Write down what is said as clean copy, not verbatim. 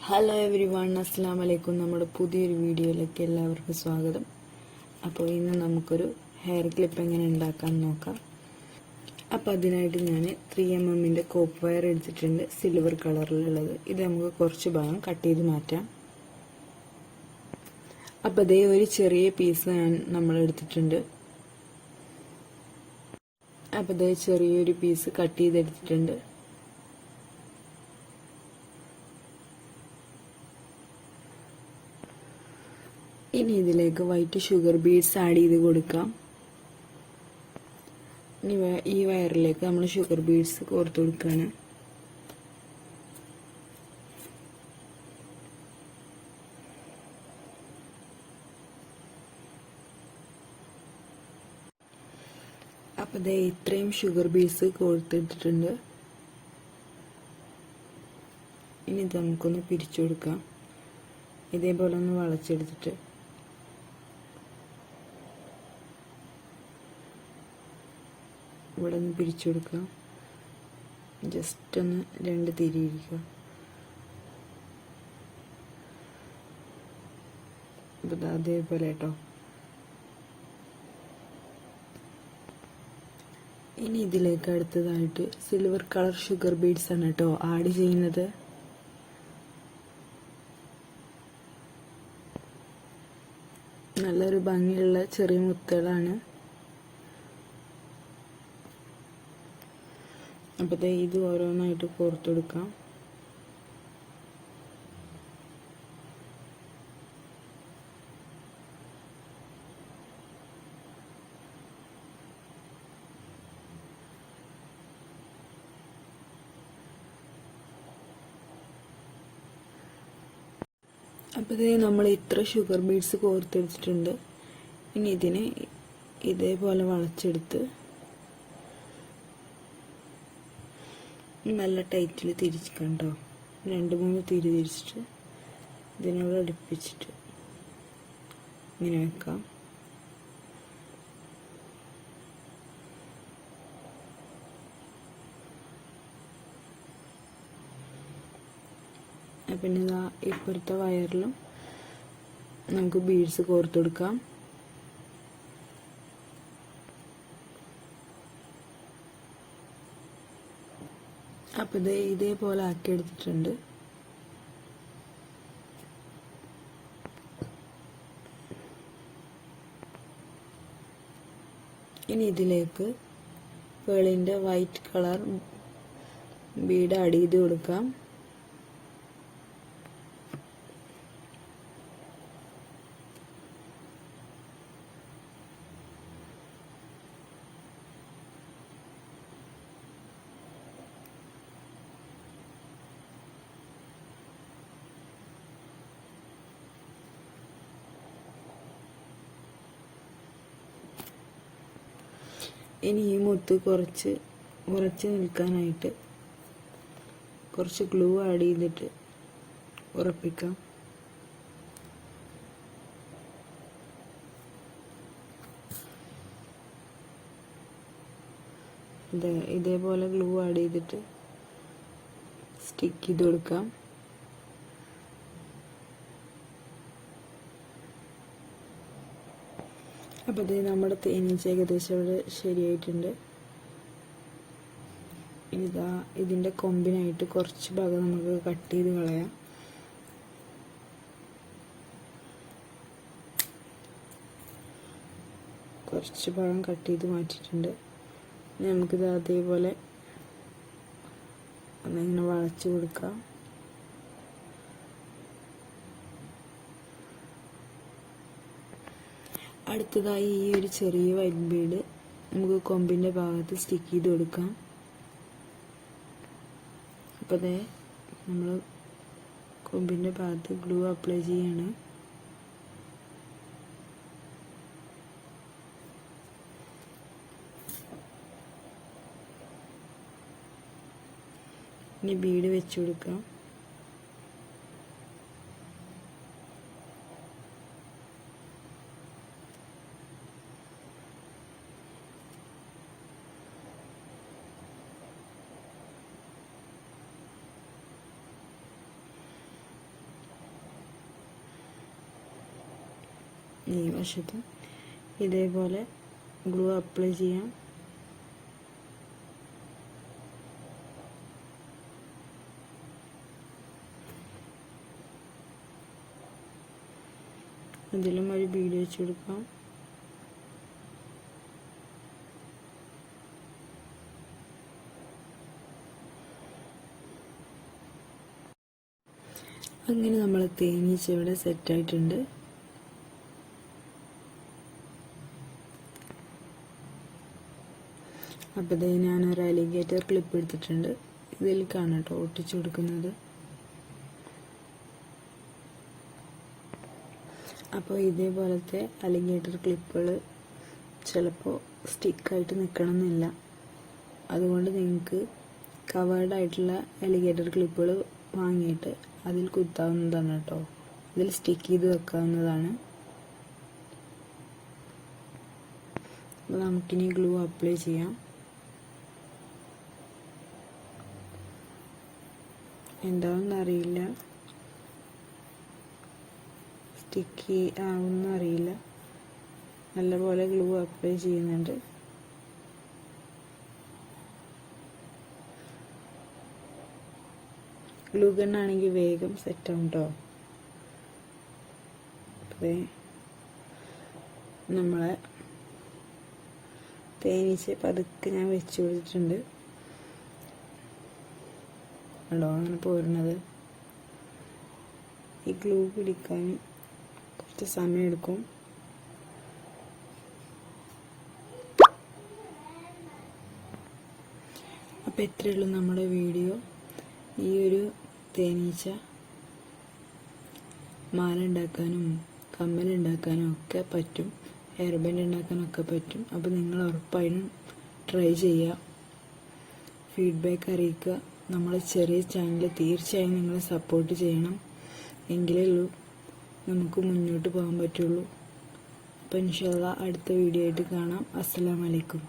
Hello every one, അസ്സാം വലൈക്കും. നമ്മുടെ പുതിയൊരു വീഡിയോയിലേക്ക് എല്ലാവർക്കും സ്വാഗതം. അപ്പോൾ ഇന്ന് നമുക്കൊരു ഹെയർ ക്ലിപ്പ് എങ്ങനെ ഉണ്ടാക്കാൻ നോക്കാം. അപ്പോൾ അതിനായിട്ട് ഞാൻ 3mm കോപ്പ് വയർ എടുത്തിട്ടുണ്ട്, സിൽവർ കളറിലുള്ളത്. ഇത് നമുക്ക് കുറച്ച് ഭാഗം കട്ട് ചെയ്ത് മാറ്റാം. അപ്പോൾ അതേ ഒരു ചെറിയ പീസ് നമ്മൾ എടുത്തിട്ടുണ്ട്. അപ്പോൾ അതേ ചെറിയൊരു പീസ് കട്ട് ചെയ്തെടുത്തിട്ടുണ്ട്. ഇനി ഇതിലേക്ക് വൈറ്റ് ഷുഗർ ബീഡ്സ് ആഡ് ചെയ്ത് കൊടുക്കാം. ഇനി ഈ വയറിലേക്ക് നമ്മൾ ഷുഗർ ബീഡ്സ് കോർത്ത് കൊടുക്കുകയാണ്. അപ്പോൾ ദേ ഇത്രയും ഷുഗർ ബീഡ്സ് കോർത്തിട്ടിട്ടുണ്ട്. ഇനി ഇത് നമുക്കൊന്ന് പിരിച്ചു കൊടുക്കാം. ഇതേപോലെ ഒന്ന് വളച്ചെടുത്തിട്ട് ഇവിടെ നിന്ന് പിരിച്ചു കൊടുക്കുക. ജസ്റ്റ് ഒന്ന് രണ്ട് തിരിയിരിക്കുക. അപ്പോൾ അതേപോലെ കേട്ടോ. ഇനി ഇതിലേക്ക് അടുത്തതായിട്ട് സിൽവർ കളർ ഷുഗർ ബീഡ്സ് ആണ് കേട്ടോ ആഡ് ചെയ്യുന്നത്. നല്ലൊരു ഭംഗിയുള്ള ചെറിയ മുത്തുകളാണ്. അപ്പോൾ ഇത് ഓരോന്നായിട്ട് കോർത്തെടുക്കാം. അപ്പോൾ നമ്മൾ ഇത്ര ഷുഗർ ബീഡ്സ് കോർത്തെടുത്തിട്ടുണ്ട്. ഇനി ഇതിനെ ഇതേപോലെ വളച്ചെടുത്ത് നല്ല ടൈറ്റിൽ തിരിച്ചിക്കാം കേട്ടോ. 2-3 തിരി തിരിച്ചിട്ട് ഇതിനോട് അടുപ്പിച്ചിട്ട് ഇങ്ങനെ വെക്കാം. പിന്നെ ഇതാ ഇപ്പുറത്തെ വയറിലും നമുക്ക് ബീഡ്സ് കോർത്ത് കൊടുക്കാം. അപ്പോൾ ഇതേപോലെ ആക്കി എടുത്തിട്ടുണ്ട്. ഇനി ഇതിലേക്ക് പേളിൻ്റെ വൈറ്റ് കളർ ബീഡ് ആഡ് ചെയ്ത് കൊടുക്കാം. ഇനി ഈ മുത്ത് കുറച്ച് ഉറച്ച് നിൽക്കാനായിട്ട് കുറച്ച് ഗ്ലൂ ആഡ് ചെയ്തിട്ട് ഉറപ്പിക്കാം. ഇതേപോലെ ഗ്ലൂ ആഡ് ചെയ്തിട്ട് സ്റ്റിക്ക് ചെയ്ത് കൊടുക്കാം. അപ്പോൾ നമ്മുടെ തേനീച്ച ഏകദേശം ഇവിടെ ശരിയായിട്ടുണ്ട്. ഇതാ ഇതിൻ്റെ കൊമ്പിനായിട്ട് കുറച്ച് ഭാഗം നമുക്ക് കട്ട് ചെയ്ത് കളയാം. കുറച്ച് ഭാഗം കട്ട് ചെയ്ത് മാറ്റിയിട്ടുണ്ട്. നമുക്കിത് അതേപോലെ ഒന്നിങ്ങനെ വളച്ച് കൊടുക്കാം. അടുത്തതായി ഈ ഒരു ചെറിയ വൈറ്റ് ബീഡ് നമുക്ക് കൊമ്പിൻ്റെ ഭാഗത്ത് സ്റ്റിക്ക് ചെയ്ത് കൊടുക്കാം. അപ്പോൾ നമ്മൾ കൊമ്പിൻ്റെ ഭാഗത്ത് ഗ്ലൂ അപ്ലൈ ചെയ്യാണ്. ഇനി ബീഡ് വെച്ച് കൊടുക്കാം. ഈ വശത്തും ഇതേപോലെ ഗ്ലൂ അപ്ലൈ ചെയ്യാം. അതിലും ഒരു ബീഡ് വെച്ച് കൊടുക്കാം. അങ്ങനെ നമ്മൾ തേനീച്ച ഇവിടെ സെറ്റായിട്ടുണ്ട്. അപ്പോൾ ദേ ഞാനൊരു അലിഗേറ്റർ ക്ലിപ്പ് എടുത്തിട്ടുണ്ട്. ഇതിലേക്കാണ് കേട്ടോ ഒട്ടിച്ചു കൊടുക്കുന്നത്. അപ്പോൾ ഇതേപോലത്തെ അലിഗേറ്റർ ക്ലിപ്പുകൾ ചിലപ്പോൾ സ്റ്റിക്കായിട്ട് നിൽക്കണമെന്നില്ല. അതുകൊണ്ട് നിങ്ങൾക്ക് കവേർഡ് ആയിട്ടുള്ള അലിഗേറ്റർ ക്ലിപ്പുകൾ വാങ്ങിയിട്ട് അതിൽ കുത്താവുന്നതാണ് കേട്ടോ. ഇതിൽ സ്റ്റിക്ക് ചെയ്ത് വെക്കാവുന്നതാണ്. അപ്പോൾ നമുക്കിനി ഗ്ലൂ അപ്ലൈ ചെയ്യാം. എന്താണെന്നറിയില്ല, സ്റ്റിക്കി ആവുന്ന അറിയില്ല. നല്ലപോലെ ഗ്ലൂ അപ്ലൈ ചെയ്യുന്നുണ്ട്. ഗ്ലൂ ഗണ്ണാണെങ്കിൽ വേഗം സെറ്റാവും കേട്ടോ. അതെ, നമ്മളെ തേനീച്ച പതുക്കെ ഞാൻ വെച്ച് കൊടുത്തിട്ടുണ്ട്. ഉണ്ടോ അങ്ങനെ പോരുന്നത്. ഈ ഗ്ലൂ പിടിക്കാൻ കുറച്ച് സമയം എടുക്കും. അപ്പോൾ ഇത്രയേ ഉള്ളൂ നമ്മുടെ വീഡിയോ. ഈ ഒരു തേനീച്ച മാല ഉണ്ടാക്കാനും കമ്മലുണ്ടാക്കാനും ഒക്കെ പറ്റും, ഹെയർ ബാൻഡ് ഉണ്ടാക്കാനൊക്കെ പറ്റും. അപ്പോൾ നിങ്ങൾ ഉറപ്പായും ട്രൈ ചെയ്യുക, ഫീഡ്ബാക്ക് അറിയിക്കുക. നമ്മളെ ചെറിയ ചാനൽ തീർച്ചയായും നിങ്ങൾ സപ്പോർട്ട് ചെയ്യണം. എങ്കിലേ ഉള്ളൂ നമുക്ക് മുന്നോട്ട് പോകാൻ പറ്റുള്ളൂ. അപ്പോൾ ഇൻഷാ അല്ലാഹ് അടുത്ത വീഡിയോ ആയിട്ട് കാണാം. അസ്സലാമു അലൈക്കും.